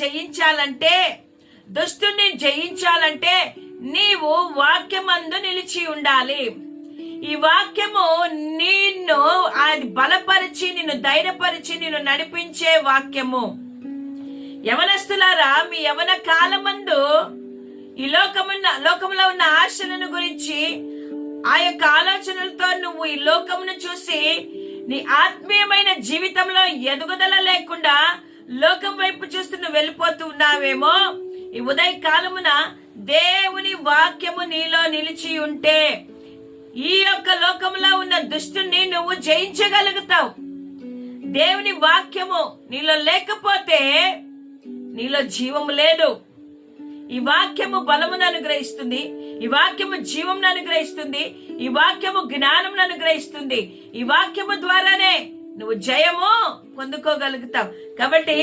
జయించాలంటే, దుష్టుని జయించాలంటే నీవు వాక్యమందు నిలిచి ఉండాలి. ఈ వాక్యము నిన్ను అది బలపరిచి, నిన్ను ధైర్యపరిచి, నిన్ను నడిపించే వాక్యము. యవనస్తులారా, మీ యవన కాలమందు ఈ లోకములో ఉన్న ఆశలను గురించి, ఆ యొక్క ఆలోచనలతో నువ్వు ఈ లోకమును చూసి నీ ఆత్మీయమైన జీవితంలో ఎదుగుదల లేకుండా లోకం వైపు చూస్తూ నువ్వు వెళ్ళిపోతూ ఉన్నావేమో. ఈ ఉదయ కాలమున దేవుని వాక్యము నీలో నిలిచి ఉంటే ఈ యొక్క లోకంలో ఉన్న దుష్టుని నువ్వు జయించగలుగుతావు. దేవుని వాక్యము నీలో లేకపోతే నీలో జీవము లేదు. ఈ వాక్యము బలమును అనుగ్రహిస్తుంది, ఈ వాక్యము జీవమును అనుగ్రహిస్తుంది, ఈ వాక్యము జ్ఞానమును అనుగ్రహిస్తుంది. ఈ వాక్యము ద్వారానే నువ్వు జయము పొందుకోగలుగుతావు. కాబట్టి